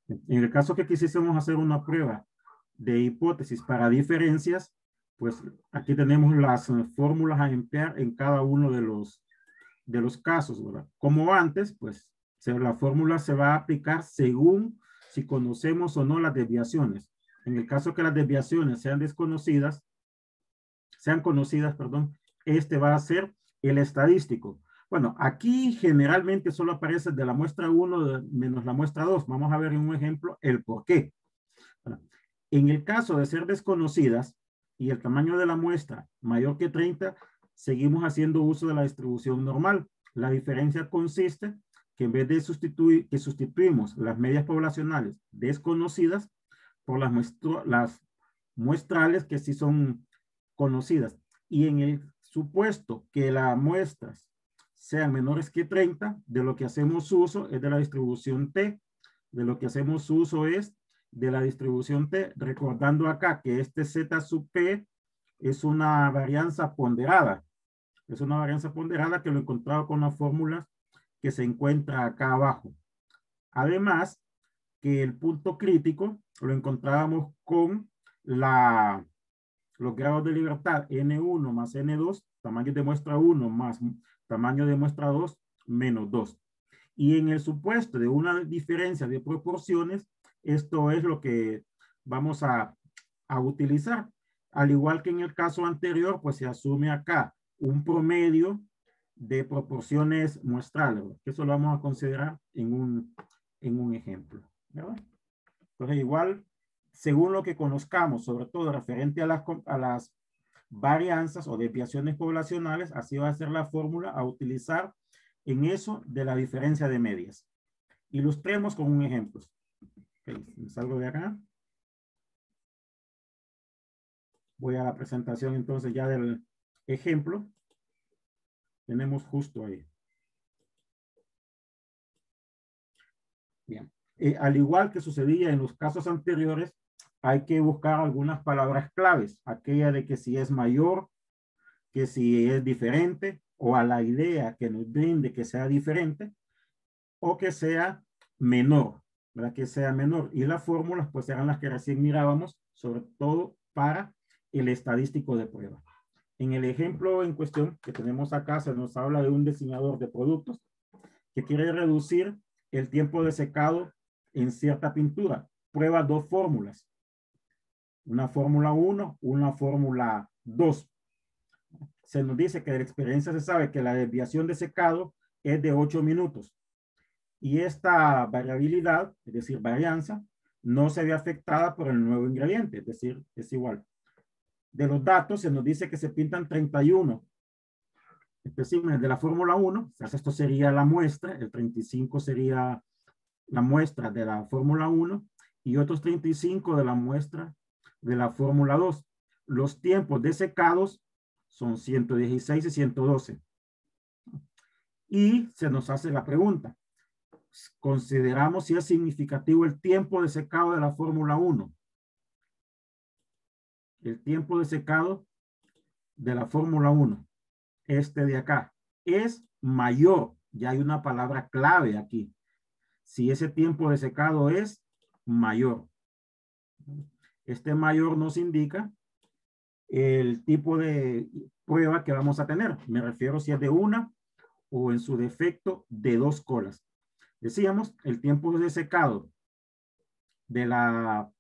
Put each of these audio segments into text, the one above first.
En el caso que quisiésemos hacer una prueba de hipótesis para diferencias, pues aquí tenemos las fórmulas a emplear en cada uno de los casos, ¿verdad? Como antes, pues la fórmula se va a aplicar según si conocemos o no las desviaciones. En el caso que las desviaciones sean conocidas, perdón, este va a ser el estadístico. Bueno, aquí generalmente solo aparece de la muestra 1 menos la muestra 2. Vamos a ver en un ejemplo el por qué. En el caso de ser desconocidas y el tamaño de la muestra mayor que 30, seguimos haciendo uso de la distribución normal. La diferencia consiste que en vez de sustituimos las medias poblacionales desconocidas por las muestrales que sí son conocidas. Y en el supuesto que las muestras sean menores que 30, de lo que hacemos uso es de la distribución T. De lo que hacemos uso es de la distribución T, recordando acá que este Z sub P es una varianza ponderada. Es una varianza ponderada que lo he encontrado con la fórmula que se encuentra acá abajo. Además, que el punto crítico lo encontrábamos con los grados de libertad N1 más N2, tamaño de muestra 1 más tamaño de muestra 2 menos 2. Y en el supuesto de una diferencia de proporciones, esto es lo que vamos a utilizar. Al igual que en el caso anterior, pues se asume acá un promedio de proporciones muestrales, que eso lo vamos a considerar en un ejemplo, ¿verdad? Entonces, igual, según lo que conozcamos, sobre todo referente a las varianzas o desviaciones poblacionales, así va a ser la fórmula a utilizar en eso de la diferencia de medias. Ilustremos con un ejemplo. Okay, salgo de acá. Voy a la presentación entonces ya del ejemplo. Tenemos justo ahí. Bien. Al igual que sucedía en los casos anteriores, hay que buscar algunas palabras claves. Aquella de que si es mayor, que si es diferente, o a la idea que nos brinde que sea diferente, o que sea menor, ¿verdad? Que sea menor. Y las fórmulas pues eran las que recién mirábamos, sobre todo para el estadístico de prueba. En el ejemplo en cuestión que tenemos acá, se nos habla de un diseñador de productos que quiere reducir el tiempo de secado en cierta pintura. Prueba dos fórmulas. Una fórmula 1, una fórmula 2. Se nos dice que de la experiencia se sabe que la desviación de secado es de 8 minutos. Y esta variabilidad, es decir, varianza, no se ve afectada por el nuevo ingrediente, es decir, es igual. De los datos se nos dice que se pintan 31 especímenes de la fórmula 1, esto sería la muestra, el 35 sería la muestra de la fórmula 1 y otros 35 de la muestra de la fórmula 2. Los tiempos de secados son 116 y 112. Y se nos hace la pregunta, consideramos si es significativo el tiempo de secado de la fórmula 1. El tiempo de secado de la fórmula 1, este de acá, es mayor. Ya hay una palabra clave aquí. Si ese tiempo de secado es mayor. Este mayor nos indica el tipo de prueba que vamos a tener. Me refiero si es de una o en su defecto de dos colas. Decíamos, el tiempo de secado de la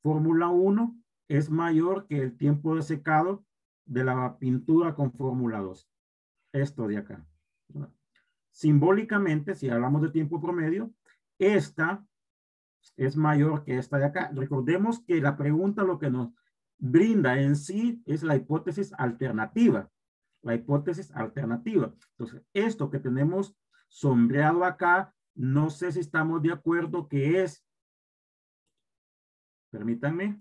fórmula 1 es mayor que el tiempo de secado de la pintura con fórmula 2. Esto de acá. Simbólicamente, si hablamos de tiempo promedio, esta es mayor que esta de acá. Recordemos que la pregunta lo que nos brinda en sí es la hipótesis alternativa. La hipótesis alternativa. Entonces, esto que tenemos sombreado acá, no sé si estamos de acuerdo que es, permítanme,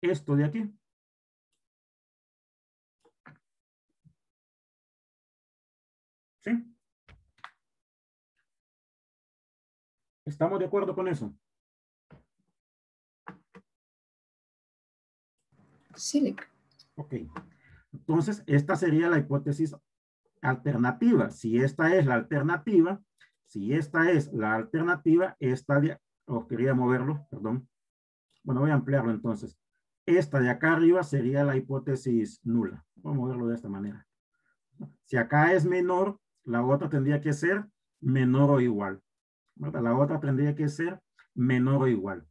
esto de aquí. ¿Sí? ¿Estamos de acuerdo con eso? Sí. Ok. Entonces, esta sería la hipótesis alternativa. Si esta es la alternativa, Si esta es la alternativa, esta de, quería moverlo, perdón. Bueno, voy a ampliarlo entonces. Esta de acá arriba sería la hipótesis nula. Voy a moverlo de esta manera. Si acá es menor, la otra tendría que ser menor o igual. ¿Verdad? La otra tendría que ser menor o igual.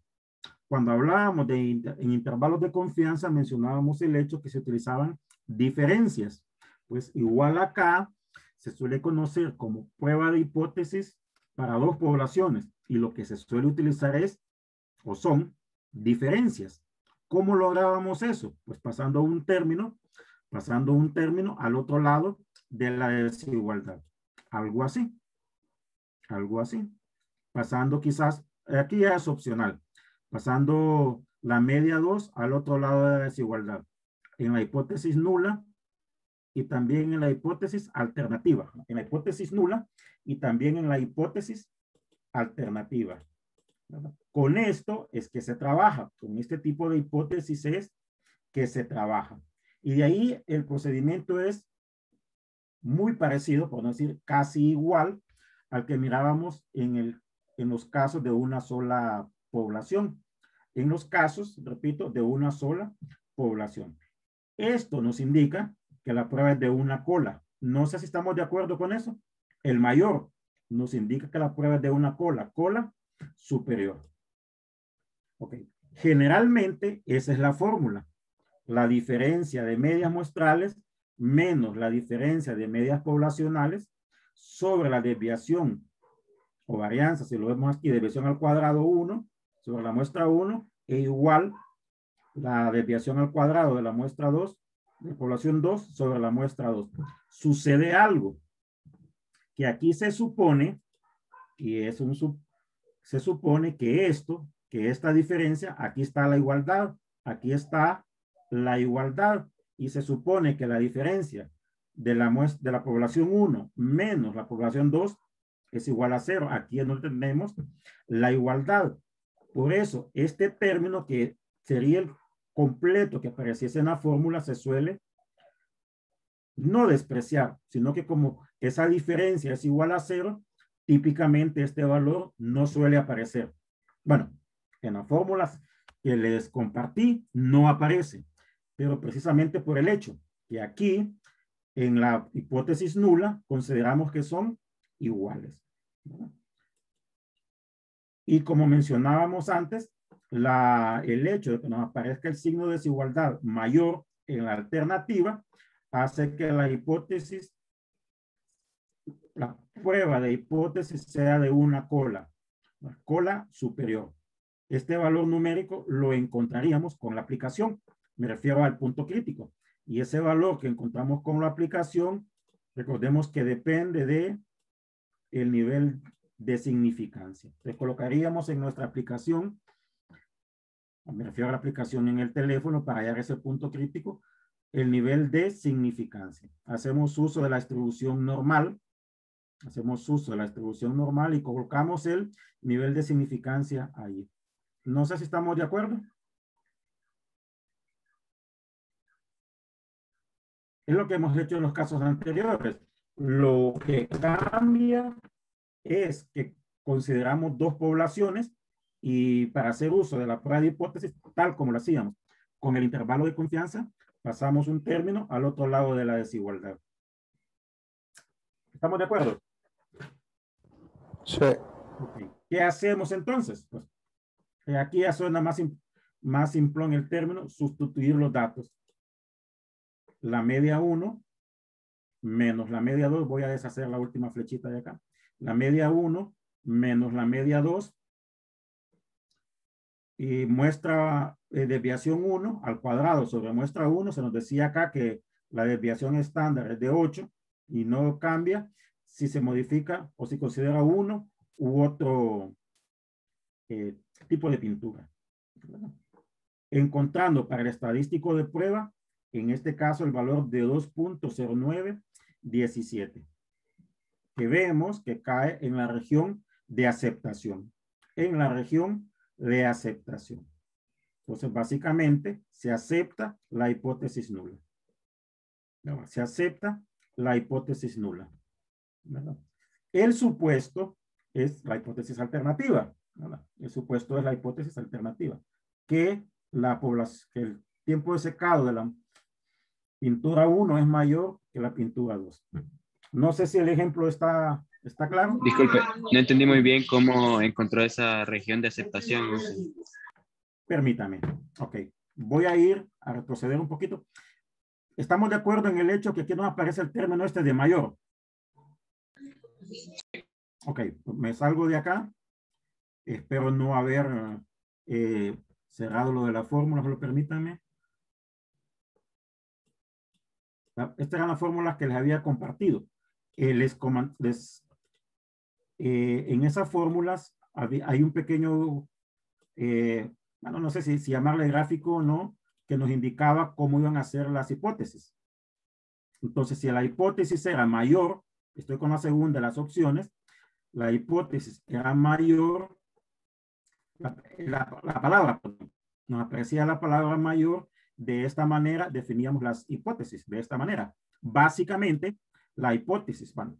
Cuando hablábamos en intervalos de confianza, mencionábamos el hecho que se utilizaban diferencias. Pues igual acá se suele conocer como prueba de hipótesis para dos poblaciones y lo que se suele utilizar es o son diferencias. ¿Cómo lográbamos eso? Pues pasando un término al otro lado de la desigualdad. Algo así. Algo así. Pasando quizás, aquí ya es opcional, pasando la media 2 al otro lado de la desigualdad. En la hipótesis nula y también en la hipótesis alternativa. En la hipótesis nula y también en la hipótesis alternativa. ¿Verdad? Con esto es que se trabaja, con este tipo de hipótesis es que se trabaja. Y de ahí el procedimiento es muy parecido, por no decir casi igual, al que mirábamos en los casos de una sola población. En los casos, repito, de una sola población. Esto nos indica que la prueba es de una cola. No sé si estamos de acuerdo con eso. El mayor nos indica que la prueba es de una cola, cola superior. Ok. Generalmente esa es la fórmula. La diferencia de medias muestrales menos la diferencia de medias poblacionales sobre la desviación o varianza, si lo vemos aquí, desviación al cuadrado 1 sobre la muestra 1 e igual la desviación al cuadrado de la muestra 2, de población 2 sobre la muestra 2. Sucede algo que aquí se supone, y es se supone que esta diferencia, aquí está la igualdad, aquí está la igualdad, y se supone que la diferencia de la población 1 menos la población 2 es igual a 0. Aquí no tenemos la igualdad. Por eso, este término que sería el completo que apareciese en la fórmula se suele no despreciar, sino que como esa diferencia es igual a 0, típicamente este valor no suele aparecer. Bueno, en las fórmulas que les compartí no aparece, pero precisamente por el hecho que aquí en la hipótesis nula consideramos que son iguales. ¿Verdad? Y como mencionábamos antes, el hecho de que nos aparezca el signo de desigualdad mayor en la alternativa hace que la prueba de hipótesis sea de una cola superior. Este valor numérico lo encontraríamos con la aplicación. Me refiero al punto crítico. Y ese valor que encontramos con la aplicación, recordemos que depende de el nivel de significancia. Entonces colocaríamos en nuestra aplicación, me refiero a la aplicación en el teléfono para hallar ese punto crítico, el nivel de significancia. Hacemos uso de la distribución normal. Y colocamos el nivel de significancia ahí. No sé si estamos de acuerdo. Es lo que hemos hecho en los casos anteriores. Lo que cambia es que consideramos dos poblaciones y para hacer uso de la prueba de hipótesis, tal como lo hacíamos, con el intervalo de confianza, pasamos un término al otro lado de la desigualdad. ¿Estamos de acuerdo? Sí. Okay. ¿Qué hacemos entonces? Pues aquí ya suena más simplón el término, sustituir los datos. La media 1 menos la media 2, voy a deshacer la última flechita de acá. La media 1 menos la media 2 y muestra desviación 1 al cuadrado sobre muestra 1. Se nos decía acá que la desviación estándar es de 8 y no cambia si se modifica o si considera uno u otro tipo de pintura. Encontrando para el estadístico de prueba, en este caso el valor de 2.0917, que vemos que cae en la región de aceptación. En la región de aceptación. Entonces, básicamente, se acepta la hipótesis nula. Se acepta la hipótesis nula. ¿Verdad? El supuesto es la hipótesis alternativa, ¿verdad? El supuesto es la hipótesis alternativa, que la población, que el tiempo de secado de la pintura 1 es mayor que la pintura 2. No sé si el ejemplo está claro. Disculpe, no entendí muy bien cómo encontró esa región de aceptación. No sé. Permítame. Ok. Voy a ir a retroceder un poquito. Estamos de acuerdo en el hecho que aquí nos aparece el término este de mayor. Ok, me salgo de acá. Espero no haber cerrado lo de la fórmula, solo permítanme. Estas eran las fórmulas que les había compartido. En esas fórmulas hay un pequeño, bueno, no sé si llamarle gráfico o no, que nos indicaba cómo iban a ser las hipótesis. Entonces, si la hipótesis era mayor, estoy con la segunda de las opciones, la hipótesis era mayor, la palabra, nos aparecía la palabra mayor, de esta manera definíamos las hipótesis, de esta manera. Básicamente, la hipótesis, bueno,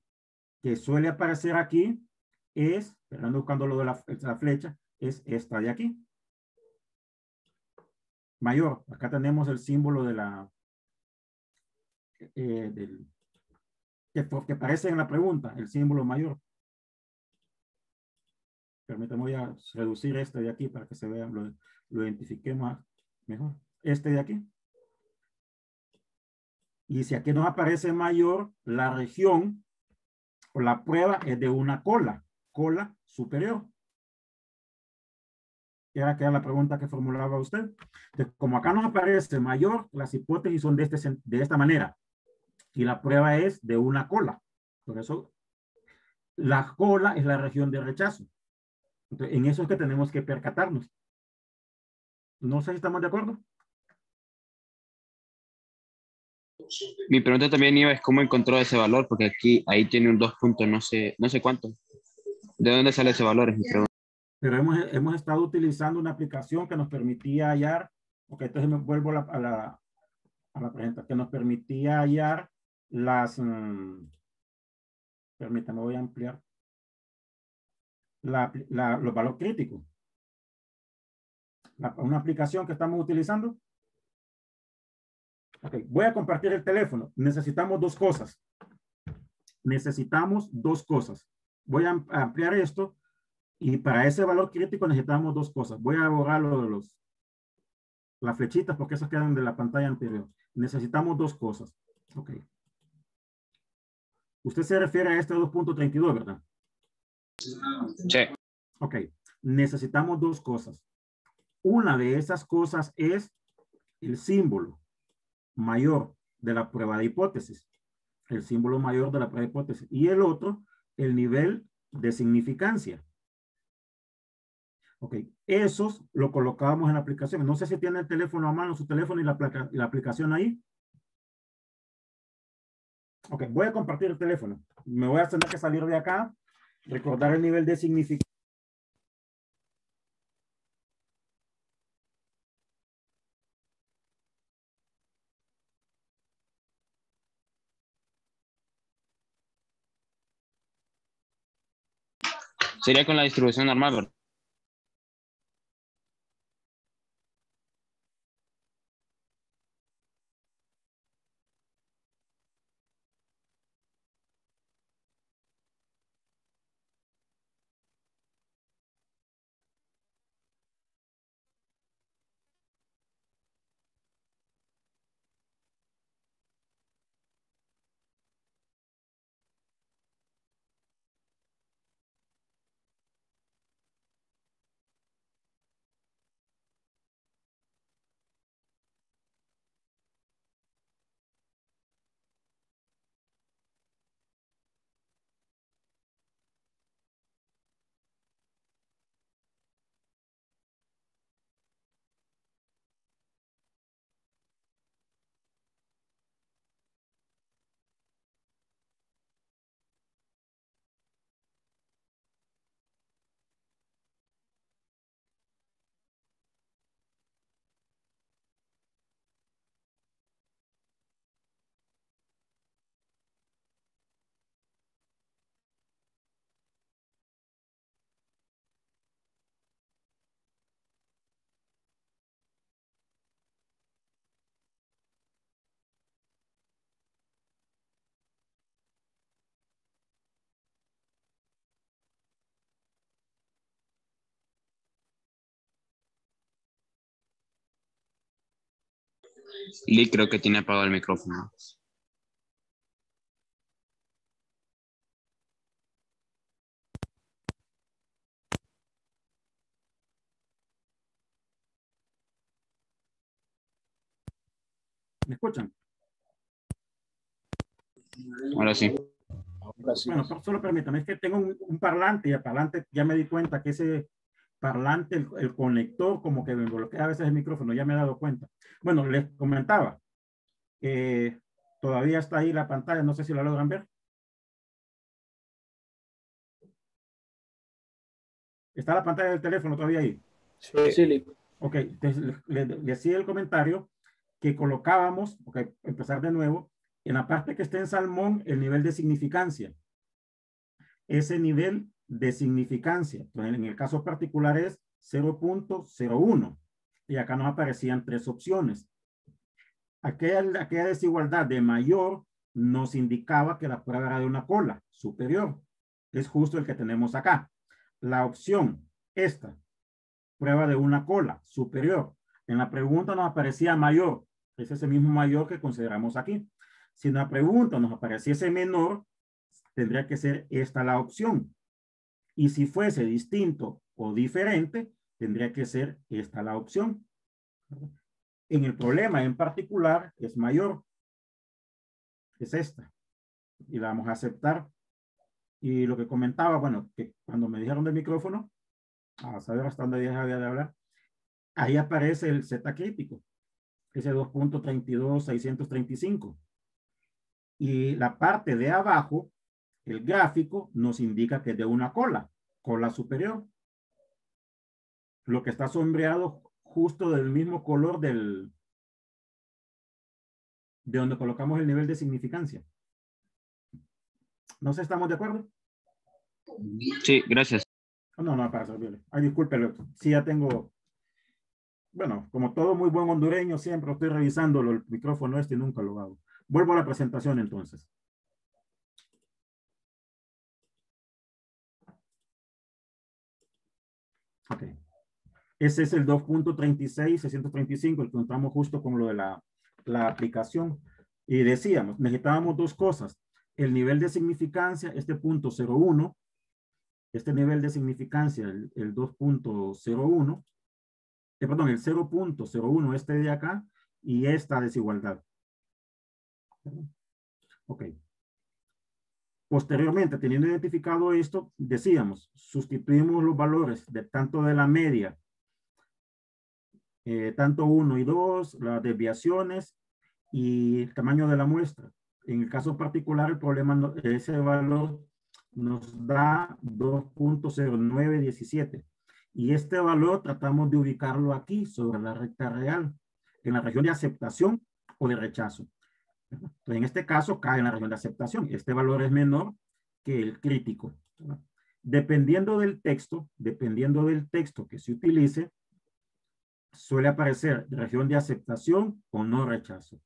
que suele aparecer aquí es, esperando buscando lo de la flecha, es esta de aquí. Mayor, acá tenemos el símbolo de la, que aparece en la pregunta, el símbolo mayor. Permítame, voy a reducir este de aquí para que se vea, lo identifiquemos mejor. Este de aquí. Y si aquí nos aparece mayor, la región o la prueba es de una cola superior. Que era la pregunta que formulaba usted. Entonces, como acá nos aparece mayor, las hipótesis son de esta manera. Y la prueba es de una cola. Por eso, la cola es la región de rechazo. Entonces, en eso es que tenemos que percatarnos. No sé si estamos de acuerdo. Mi pregunta también iba es cómo encontró ese valor, porque aquí, ahí tiene un 2 puntos, no sé cuánto. ¿De dónde sale ese valor? Es mi pregunta. Pero hemos estado utilizando una aplicación que nos permitía hallar, ok, entonces me vuelvo a la pregunta, que nos permitía hallar permítame, voy a ampliar, los valores críticos. Una aplicación que estamos utilizando. Ok, voy a compartir el teléfono. Necesitamos dos cosas. Necesitamos dos cosas. Voy a ampliar esto y para ese valor crítico necesitamos dos cosas. Voy a borrar las flechitas porque esas quedan de la pantalla anterior. Necesitamos dos cosas. Ok. Usted se refiere a este 2.32, ¿verdad? Sí. Ok. Necesitamos dos cosas. Una de esas cosas es el símbolo mayor de la prueba de hipótesis. El símbolo mayor de la prueba de hipótesis. Y el otro, el nivel de significancia. Ok, esos lo colocábamos en la aplicación. No sé si tiene el teléfono a mano, su teléfono y la aplicación ahí. Ok, voy a compartir el teléfono. Me voy a tener que salir de acá, recordar el nivel de significancia. Sería con la distribución normal, ¿verdad? Lee creo que tiene apagado el micrófono. ¿Me escuchan? Ahora sí. Bueno, solo permítame, es que tengo un parlante y el parlante ya me di cuenta que ese parlante, el conector, como que me bloquea a veces el micrófono, ya me he dado cuenta. Bueno, les comentaba, todavía está ahí la pantalla, no sé si la logran ver. ¿Está la pantalla del teléfono todavía ahí? Sí. Ok, entonces le decía el comentario que colocábamos, ok, empezar de nuevo, en la parte que está en salmón, el nivel de significancia. Ese nivel de significancia, entonces, en el caso particular es 0.01. Y acá nos aparecían 3 opciones. Aquella desigualdad de mayor nos indicaba que la prueba era de una cola superior. Es justo el que tenemos acá. La opción, esta, prueba de una cola superior. En la pregunta nos aparecía mayor. Es ese mismo mayor que consideramos aquí. Si en la pregunta nos apareciese menor, tendría que ser esta la opción. Y si fuese distinto o diferente, tendría que ser esta la opción. En el problema en particular es mayor. Es esta. Y la vamos a aceptar. Y lo que comentaba, bueno, que cuando me dijeron del micrófono, a saber hasta dónde ya había de hablar, ahí aparece el Z crítico, ese 2.32635. Y la parte de abajo, el gráfico, nos indica que es de una cola superior. Lo que está sombreado justo del mismo color de donde colocamos el nivel de significancia. ¿No sé, estamos de acuerdo? Sí, gracias. No, para servirle. Ay, discúlpelo. Sí, ya tengo, bueno, como todo muy buen hondureño, siempre estoy revisando el micrófono y nunca lo hago. Vuelvo a la presentación entonces. Ok. Ese es el 2.36.635, el que encontramos justo con lo de la aplicación. Y decíamos, necesitábamos 2 cosas. El nivel de significancia, este punto 0.1, este nivel de significancia, el 2.01, perdón, el 0.01, este de acá, y esta desigualdad. Ok. Posteriormente, teniendo identificado esto, decíamos, sustituimos los valores de tanto de la media, tanto 1 y 2, las desviaciones y el tamaño de la muestra. En el caso particular, el problema, ese valor nos da 2.0917. Y este valor tratamos de ubicarlo aquí sobre la recta real, en la región de aceptación o de rechazo. Entonces, en este caso cae en la región de aceptación. Este valor es menor que el crítico. Dependiendo del texto que se utilice, suele aparecer región de aceptación o no rechazo.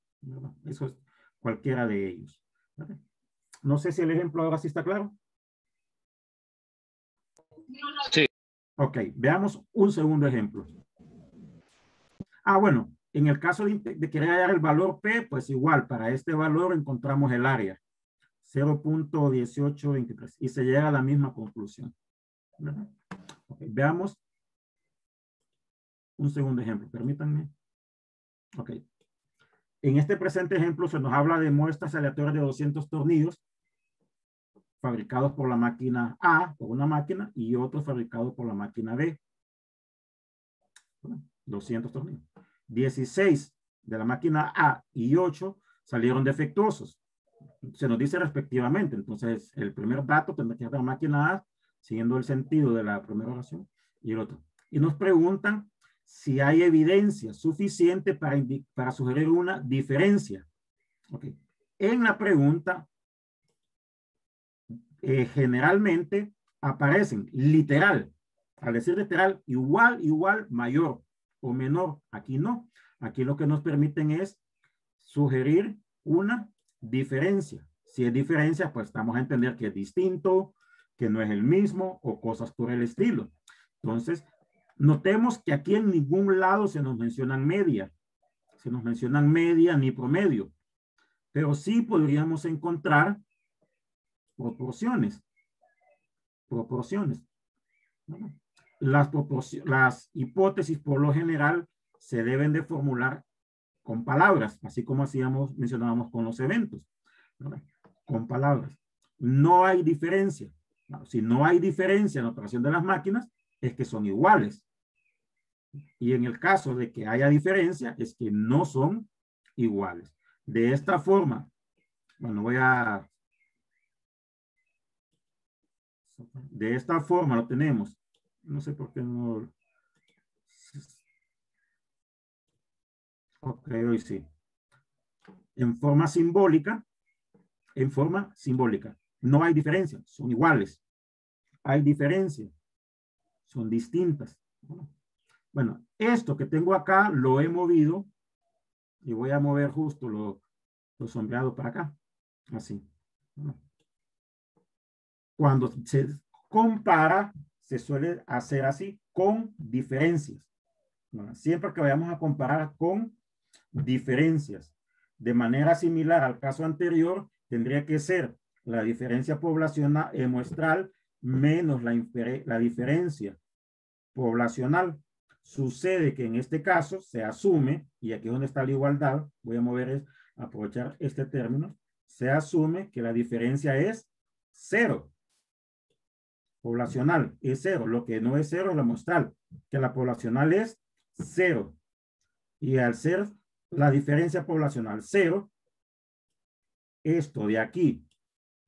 Eso es cualquiera de ellos. No sé si el ejemplo ahora sí está claro. Sí. Ok, veamos un segundo ejemplo. Bueno, en el caso de querer hallar el valor P, pues igual, para este valor encontramos el área, 0.1823, y se llega a la misma conclusión. Okay, veamos un segundo ejemplo, permítanme. Ok. En este presente ejemplo se nos habla de muestras aleatorias de 200 tornillos fabricados por la máquina A, por una máquina, y otros fabricados por la máquina B. 200 tornillos. 16 de la máquina A y 8 salieron defectuosos. Se nos dice respectivamente. Entonces, el primer dato tendrá que ser la máquina A, siguiendo el sentido de la primera oración, y el otro. Y nos preguntan si hay evidencia suficiente para sugerir una diferencia. Okay. En la pregunta, generalmente aparecen literal. Al decir literal, igual, mayor o menor. Aquí no. Aquí lo que nos permiten es sugerir una diferencia. Si es diferencia, pues estamos a entender que es distinto, que no es el mismo o cosas por el estilo. Entonces, notemos que aquí en ningún lado se nos mencionan medias. se nos mencionan media ni promedio, pero sí podríamos encontrar proporciones. Proporciones. ¿No? Las hipótesis por lo general se deben de formular con palabras, así como mencionábamos con los eventos, ¿no? Con palabras. No hay diferencia. No, si no hay diferencia en la operación de las máquinas, es que son iguales. Y en el caso de que haya diferencia, es que no son iguales. De esta forma, bueno, de esta forma lo tenemos. No sé por qué no. Ok, hoy sí. En forma simbólica, no hay diferencia, son iguales. Hay diferencia, son distintas. Bueno, esto que tengo acá lo he movido y voy a mover justo lo sombreado para acá. Así. Cuando se compara, se suele hacer así, con diferencias. Siempre que vayamos a comparar con diferencias. De manera similar al caso anterior, tendría que ser la diferencia poblacional muestral menos la diferencia poblacional. Sucede que en este caso se asume, y aquí es donde está la igualdad, voy a aprovechar este término, se asume que la diferencia es cero. Poblacional es cero, lo que no es cero es la muestral, que la poblacional es cero. Y al ser la diferencia poblacional cero, esto de aquí,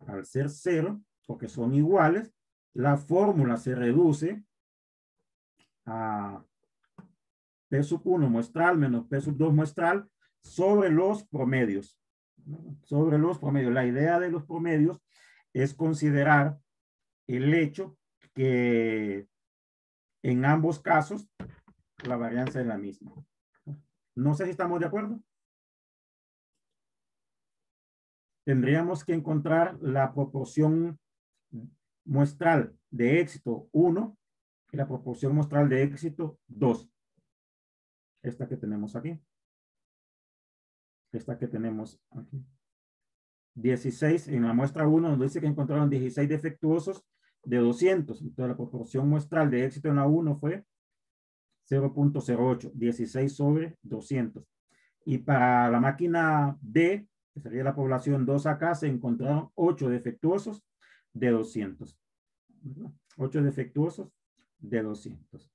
al ser cero, porque son iguales, la fórmula se reduce a P sub 1 muestral menos P sub 2 muestral sobre los promedios. Sobre los promedios. La idea de los promedios es considerar el hecho que en ambos casos la varianza es la misma. No sé si estamos de acuerdo. Tendríamos que encontrar la proporción muestral de éxito 1 y la proporción muestral de éxito 2. Esta que tenemos aquí. Esta que tenemos aquí. 16, en la muestra 1 nos dice que encontraron 16 defectuosos de 200. Entonces la proporción muestral de éxito en la 1 fue 0.08, 16 sobre 200. Y para la máquina D, que sería la población 2 acá, se encontraron 8 defectuosos de 200. ¿Verdad? 8 defectuosos de 200.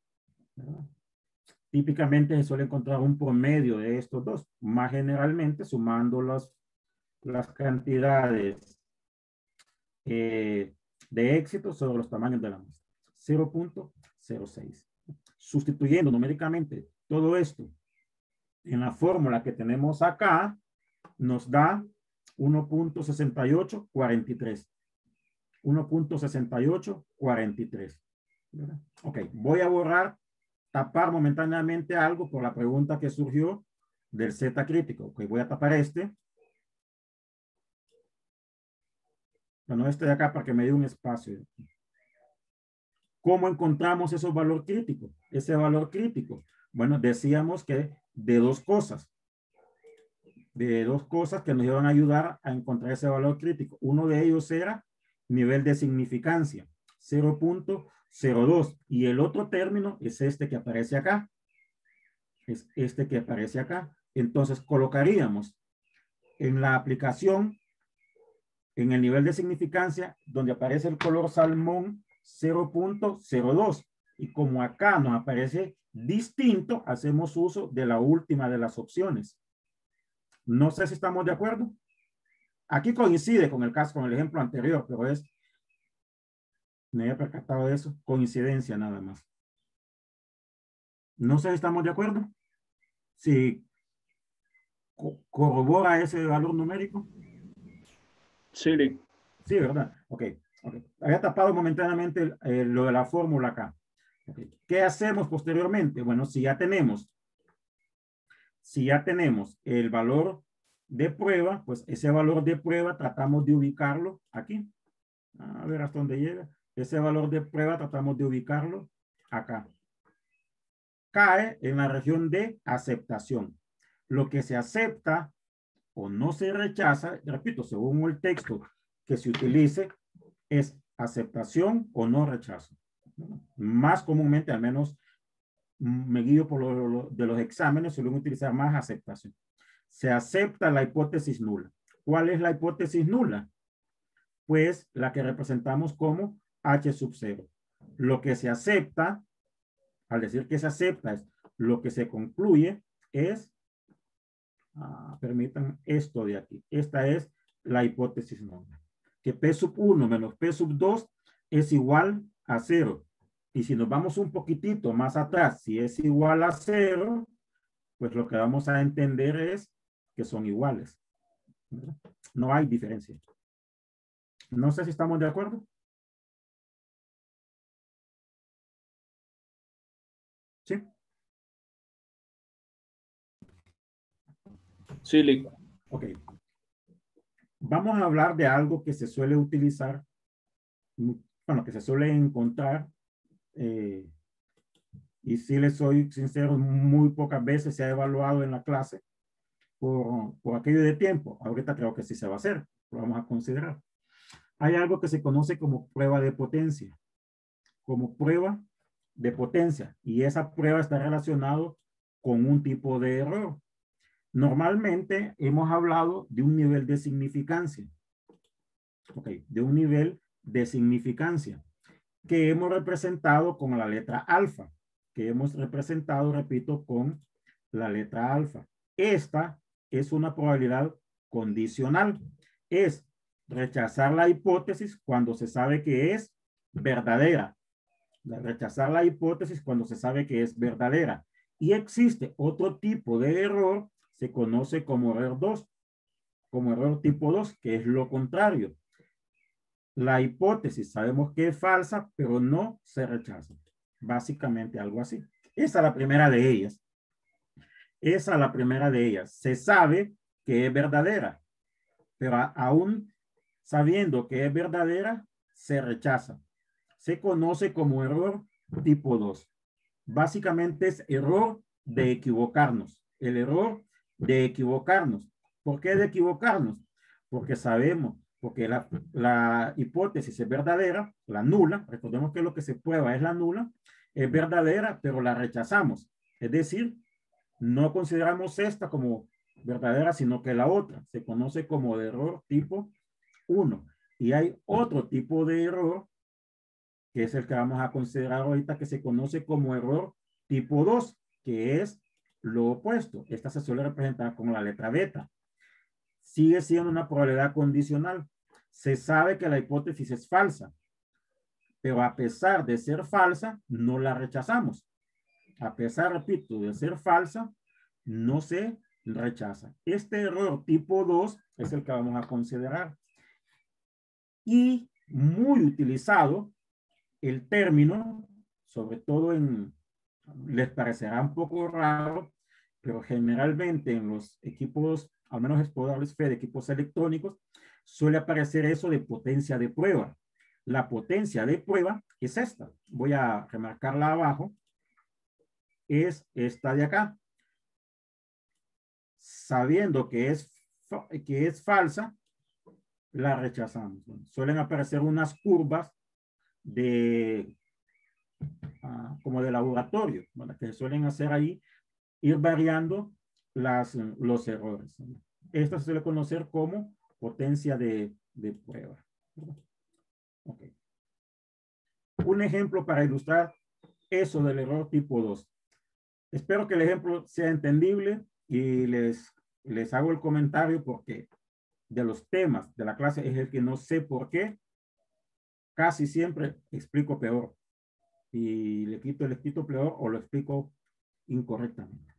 ¿Verdad? Típicamente se suele encontrar un promedio de estos dos, más generalmente sumando las cantidades de éxito sobre los tamaños de la muestra. 0.06. Sustituyendo numéricamente todo esto en la fórmula que tenemos acá, nos da 1.6843. 1.6843. Ok, voy a tapar momentáneamente algo por la pregunta que surgió del Z crítico. Ok, voy a tapar este. Bueno, este de acá para que me dé un espacio. ¿Cómo encontramos ese valor crítico? Ese valor crítico. Bueno, decíamos que de dos cosas. De dos cosas que nos iban a ayudar a encontrar ese valor crítico. Uno de ellos era nivel de significancia, 0.02. Y el otro término es este que aparece acá. Es este que aparece acá. Entonces colocaríamos en la aplicación, en el nivel de significancia, donde aparece el color salmón, 0.02. Y como acá nos aparece distinto, hacemos uso de la última de las opciones. No sé si estamos de acuerdo. Aquí coincide con el caso, con el ejemplo anterior, pero me había percatado de eso, coincidencia nada más. No sé si estamos de acuerdo. Si corrobora ese valor numérico. Sí. Sí, ¿verdad? Ok. Había tapado momentáneamente lo de la fórmula acá. Okay. ¿Qué hacemos posteriormente? Bueno, si ya tenemos el valor de prueba, pues ese valor de prueba tratamos de ubicarlo aquí. A ver hasta dónde llega. Ese valor de prueba tratamos de ubicarlo acá. Cae en la región de aceptación. Lo que se acepta o no se rechaza, repito, según el texto que se utilice, es aceptación o no rechazo. Más comúnmente, al menos me guío por de los exámenes, suelen utilizar más aceptación. Se acepta la hipótesis nula. ¿Cuál es la hipótesis nula? Pues la que representamos como H sub 0. Lo que se acepta, al decir que se acepta, es lo que se concluye es, permitan esto de aquí. Esta es la hipótesis nula. Que P sub 1 menos P sub 2 es igual a 0. Y si nos vamos un poquitito más atrás, si es igual a 0, pues lo que vamos a entender es que son iguales. ¿Verdad? No hay diferencia. No sé si estamos de acuerdo. ¿Sí? Sí, Lick. Ok. Vamos a hablar de algo que se suele utilizar, bueno, que se suele encontrar, y si les soy sincero, muy pocas veces se ha evaluado en la clase por aquello de tiempo. Ahorita creo que sí se va a hacer, lo vamos a considerar. Hay algo que se conoce como prueba de potencia, como prueba de potencia, y esa prueba está relacionada con un tipo de error. Normalmente hemos hablado de un nivel de significancia. Ok, de un nivel de significancia que hemos representado con la letra alfa, que hemos representado, repito, con la letra alfa. Esta es una probabilidad condicional. Es rechazar la hipótesis cuando se sabe que es verdadera. Rechazar la hipótesis cuando se sabe que es verdadera. Y existe otro tipo de error, se conoce como error 2, como error tipo 2, que es lo contrario. La hipótesis sabemos que es falsa, pero no se rechaza. Básicamente algo así. Esa es la primera de ellas. Esa es la primera de ellas. Se sabe que es verdadera, pero aún sabiendo que es verdadera, se rechaza. Se conoce como error tipo 2. Básicamente es error de equivocarnos. El error de equivocarnos. ¿Por qué de equivocarnos? Porque sabemos, porque la hipótesis es verdadera, la nula, recordemos que lo que se prueba es la nula, es verdadera, pero la rechazamos. Es decir, no consideramos esta como verdadera, sino que la otra. Se conoce como de error tipo 1. Y hay otro tipo de error, que es el que vamos a considerar ahorita, que se conoce como error tipo 2, que es lo opuesto. Esta se suele representar con la letra beta. Sigue siendo una probabilidad condicional. Se sabe que la hipótesis es falsa, pero a pesar de ser falsa, no la rechazamos. A pesar, repito, de ser falsa, no se rechaza. Este error tipo 2 es el que vamos a considerar. Y muy utilizado el término, sobre todo les parecerá un poco raro, pero generalmente en los equipos, al menos es probable fe de equipos electrónicos, suele aparecer eso de potencia de prueba. La potencia de prueba es esta. Voy a remarcarla abajo. Es esta de acá. Sabiendo que es falsa, la rechazamos. Suelen aparecer unas curvas como de laboratorio, ¿verdad? Que suelen hacer ahí, ir variando los errores. Esto se suele conocer como potencia de prueba. Okay. Un ejemplo para ilustrar eso del error tipo 2. Espero que el ejemplo sea entendible y les hago el comentario porque de los temas de la clase es el que no sé por qué casi siempre explico peor y les quito peor o lo explico incorrectamente.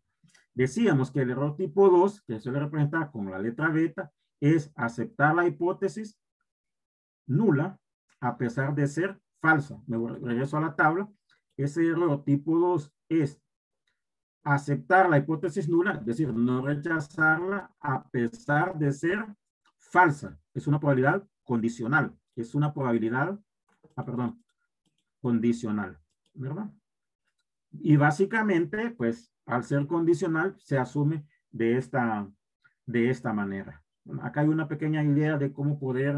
Decíamos que el error tipo 2, que se suele representar con la letra beta, es aceptar la hipótesis nula a pesar de ser falsa. Me regreso a la tabla. Ese error tipo 2 es aceptar la hipótesis nula, es decir, no rechazarla a pesar de ser falsa. Es una probabilidad condicional. Es una probabilidad, condicional, ¿verdad? Y básicamente, pues, al ser condicional, se asume de esta manera. Bueno, acá hay una pequeña idea de cómo poder,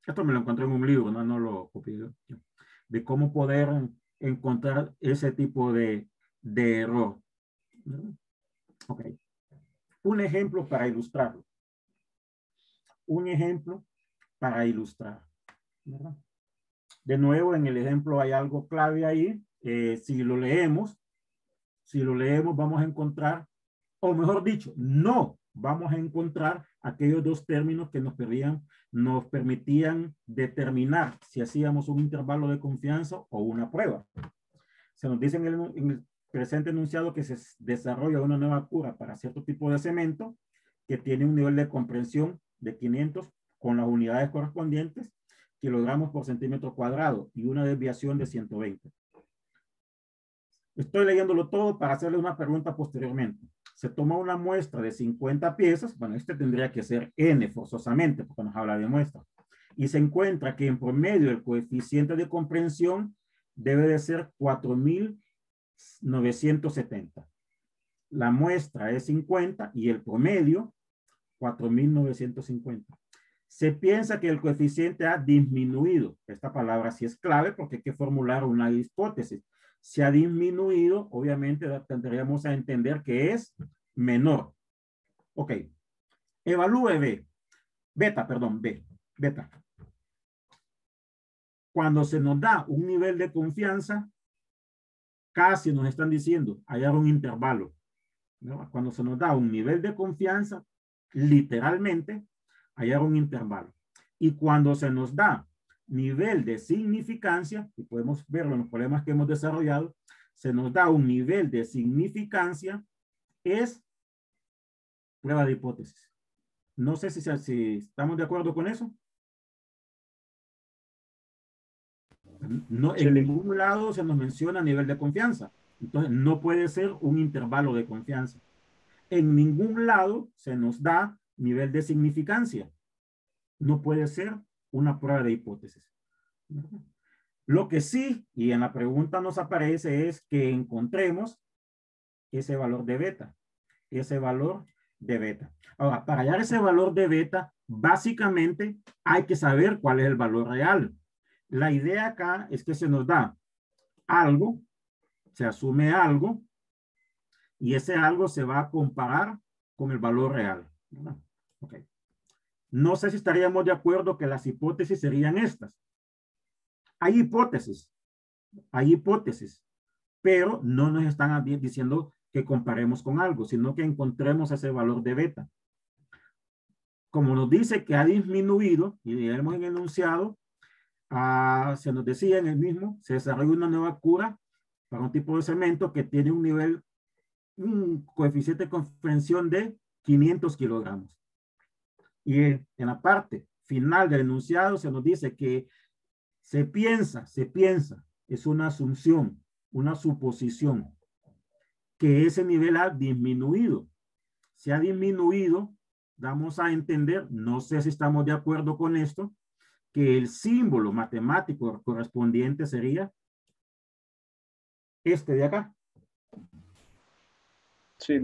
esto me lo encontré en un libro, no lo copié yo, de cómo poder encontrar ese tipo de error. Ok. Un ejemplo para ilustrarlo. Un ejemplo para ilustrar, ¿verdad? De nuevo, en el ejemplo hay algo clave ahí. Si lo leemos, vamos a encontrar, o mejor dicho, no vamos a encontrar aquellos dos términos que nos permitían determinar si hacíamos un intervalo de confianza o una prueba. Se nos dice en el presente enunciado que se desarrolla una nueva cura para cierto tipo de cemento que tiene un nivel de comprensión de 500 con las unidades correspondientes, kilogramos por centímetro cuadrado, y una desviación de 120. Estoy leyéndolo todo para hacerle una pregunta posteriormente. Se toma una muestra de 50 piezas, bueno, este tendría que ser N forzosamente, porque nos habla de muestra, y se encuentra que en promedio el coeficiente de comprensión debe de ser 4.970. La muestra es 50 y el promedio 4.950. Se piensa que el coeficiente ha disminuido. Esta palabra sí es clave porque hay que formular una hipótesis. Si ha disminuido, obviamente tendríamos a entender que es menor. Ok. Evalúe B. Beta. Cuando se nos da un nivel de confianza, casi nos están diciendo hallar un intervalo, ¿no? Cuando se nos da un nivel de confianza, literalmente hallar un intervalo. Y cuando se nos da nivel de significancia, y podemos verlo en los problemas que hemos desarrollado, se nos da un nivel de significancia, es prueba de hipótesis. No sé si estamos de acuerdo con eso. No, en ningún lado se nos menciona nivel de confianza. Entonces, no puede ser un intervalo de confianza. En ningún lado se nos da nivel de significancia. No puede ser una prueba de hipótesis. Lo que sí, y en la pregunta nos aparece, es que encontremos ese valor de beta. Ese valor de beta. Ahora, para hallar ese valor de beta, básicamente hay que saber cuál es el valor real. La idea acá es que se nos da algo, se asume algo, y ese algo se va a comparar con el valor real. Okay. No sé si estaríamos de acuerdo que las hipótesis serían estas. Hay hipótesis, pero no nos están diciendo que comparemos con algo, sino que encontremos ese valor de beta. Como nos dice que ha disminuido, y leemos en el enunciado, se nos decía en el mismo, se desarrolla una nueva cura para un tipo de cemento que tiene un coeficiente de comprensión de 500 kilogramos. Y en la parte final del enunciado se nos dice que se piensa, es una asunción, una suposición, que ese nivel ha disminuido. Si ha disminuido, damos a entender, no sé si estamos de acuerdo con esto, que el símbolo matemático correspondiente sería este de acá. Sí.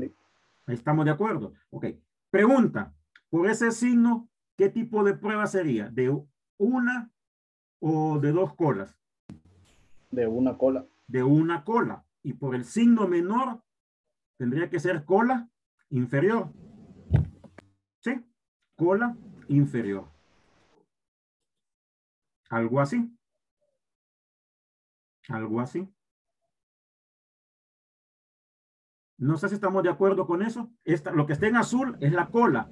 Ahí estamos de acuerdo. Ok. Pregunta, por ese signo, ¿qué tipo de prueba sería? ¿De una o de dos colas? De una cola. De una cola. Y por el signo menor, tendría que ser cola inferior. ¿Sí? Cola inferior. Algo así. Algo así. No sé si estamos de acuerdo con eso. Lo que está en azul es la cola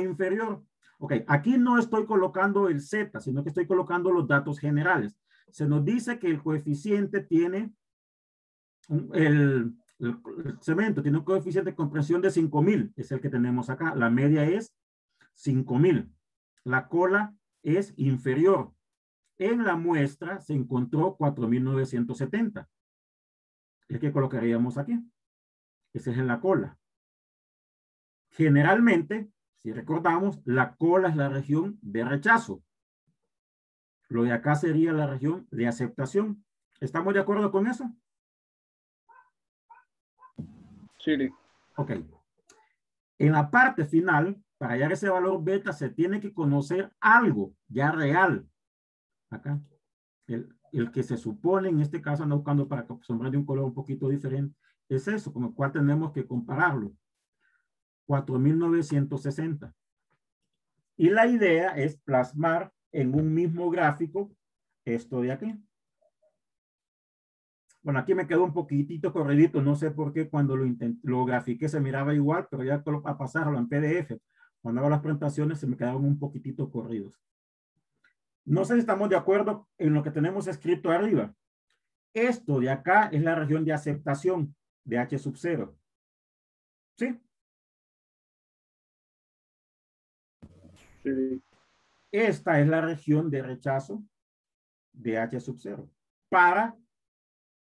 inferior. Ok, aquí no estoy colocando el Z, sino que estoy colocando los datos generales. Se nos dice que el coeficiente tiene, el cemento tiene un coeficiente de comprensión de 5.000, es el que tenemos acá. La media es 5.000. La cola es inferior. En la muestra se encontró 4.970. Es que colocaríamos aquí. Ese es en la cola. Generalmente, si recordamos, la cola es la región de rechazo. Lo de acá sería la región de aceptación. ¿Estamos de acuerdo con eso? Sí. Ok. En la parte final, para hallar ese valor beta, se tiene que conocer algo ya real. Acá. El que se supone, en este caso, ando buscando para sombra de un color un poquito diferente, es eso, con el cual tenemos que compararlo. 4.960. Y la idea es plasmar en un mismo gráfico esto de aquí. Bueno, aquí me quedó un poquitito corridito, no sé por qué cuando lo grafiqué se miraba igual, pero ya a pasarlo en PDF, cuando hago las presentaciones se me quedaron un poquitito corridos. No sé si estamos de acuerdo en lo que tenemos escrito arriba. Esto de acá es la región de aceptación de H sub 0. ¿Sí? Sí. Esta es la región de rechazo de H sub 0 para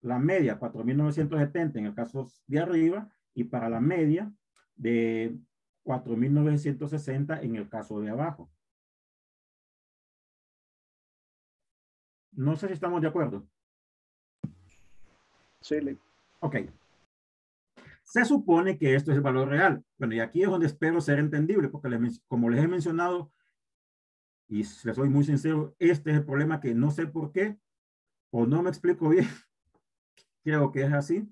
la media 4.970 en el caso de arriba y para la media de 4.960 en el caso de abajo. No sé si estamos de acuerdo. Sí. Ok. Se supone que esto es el valor real. Bueno, y aquí es donde espero ser entendible, porque como les he mencionado, y les soy muy sincero, este es el problema que no sé por qué, o no me explico bien, creo que es así,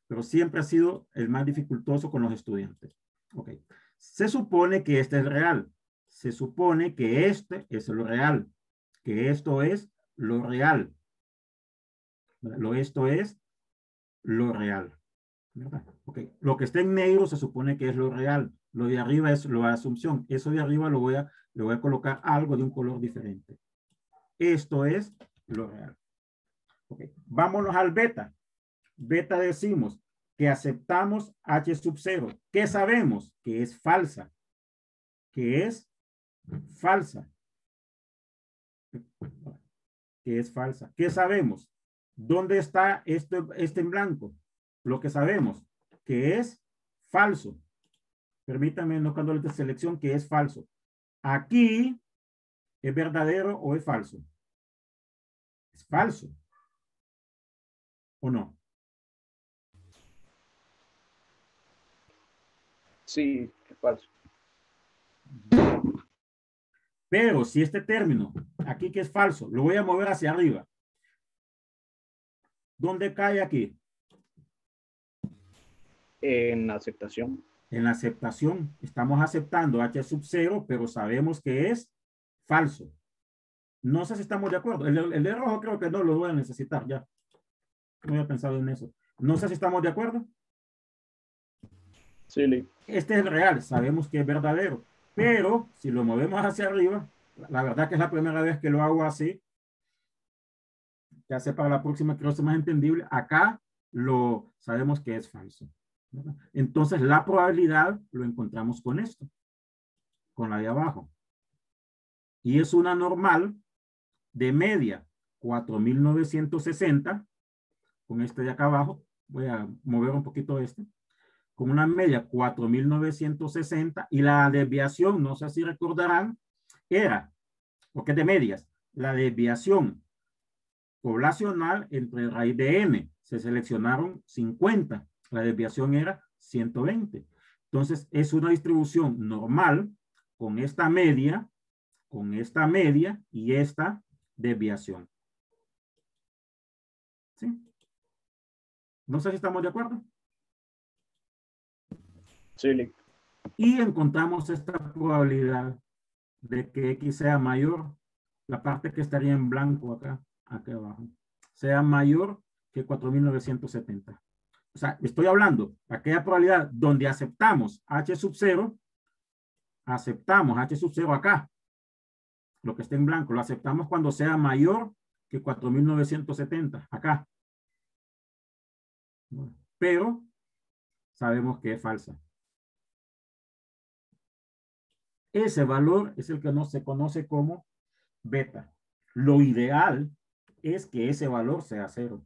pero siempre ha sido el más dificultoso con los estudiantes. Ok. Se supone que este es real. Se supone que este es lo real, que esto es lo real. Esto es lo real. ¿Verdad? Okay. Lo que está en negro se supone que es lo real. Lo de arriba es la asunción. Eso de arriba le voy a colocar algo de un color diferente. Esto es lo real. Okay. Vámonos al beta. Beta decimos que aceptamos H sub 0. ¿Qué sabemos? Que es falsa. Que es falsa. Que es falsa. ¿Qué sabemos? ¿Dónde está esto en blanco? Lo que sabemos, que es falso. Permítanme, no cuando la selección, que es falso. Aquí, ¿es verdadero o es falso? Es falso. ¿O no? Sí, es falso. Pero si este término, aquí que es falso, lo voy a mover hacia arriba. ¿Dónde cae aquí? En aceptación. En la aceptación. Estamos aceptando H sub 0, pero sabemos que es falso. No sé si estamos de acuerdo. El de rojo creo que no lo voy a necesitar ya. No había pensado en eso. No sé si estamos de acuerdo. Sí. Este es el real, sabemos que es verdadero. Pero si lo movemos hacia arriba, la verdad que es la primera vez que lo hago así. Ya sé para la próxima creo que es más entendible. Acá lo sabemos que es falso. ¿Verdad? Entonces la probabilidad lo encontramos con esto, con la de abajo. Y es una normal de media 4.960 con este de acá abajo. Voy a mover un poquito este. Con una media 4.960 y la desviación, no sé si recordarán, era, porque es de medias, la desviación poblacional entre raíz de n. Se seleccionaron 50. La desviación era 120. Entonces, es una distribución normal con esta media y esta desviación. ¿Sí? No sé si estamos de acuerdo. Sí. Y encontramos esta probabilidad de que X sea mayor, la parte que estaría en blanco acá abajo, sea mayor que 4.970. O sea, estoy hablando de aquella probabilidad donde aceptamos H sub 0, acá, lo que está en blanco, lo aceptamos cuando sea mayor que 4.970, acá. Pero sabemos que es falsa. Ese valor es el que no se conoce como beta. Lo ideal es que ese valor sea 0.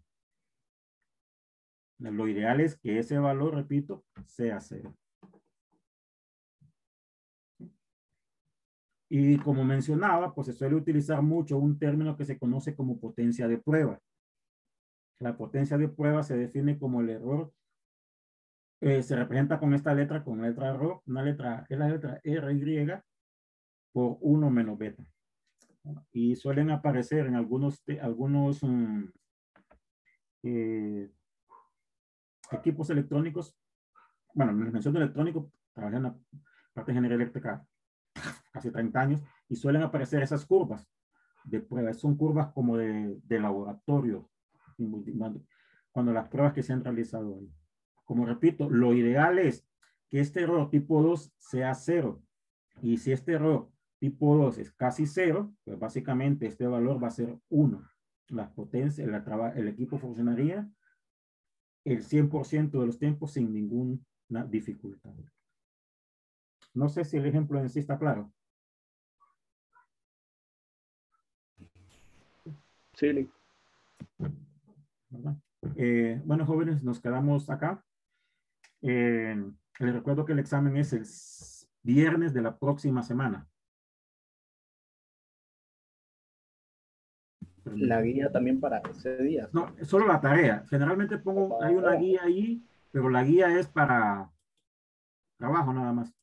Lo ideal es que ese valor, repito, sea 0. Y como mencionaba, pues se suele utilizar mucho un término que se conoce como potencia de prueba. La potencia de prueba se define como el error Se representa con esta letra, con la letra RO, una letra, es la letra RY por 1 menos beta. Y suelen aparecer en algunos equipos electrónicos. Bueno, en la mención de electrónico, trabajé en la parte de ingeniería eléctrica casi 30 años, y suelen aparecer esas curvas de pruebas. Son curvas como de laboratorio, cuando las pruebas que se han realizado ahí. Como repito, lo ideal es que este error tipo 2 sea 0. Y si este error tipo 2 es casi 0, pues básicamente este valor va a ser 1. La potencia, el equipo funcionaría el 100% de los tiempos sin ninguna dificultad. No sé si el ejemplo en sí está claro. Sí, Lick. Bueno, jóvenes, nos quedamos acá. Les recuerdo que el examen es el viernes de la próxima semana. La guía también para ese día. No, solo la tarea. Generalmente hay una guía ahí, pero la guía es para trabajo nada más.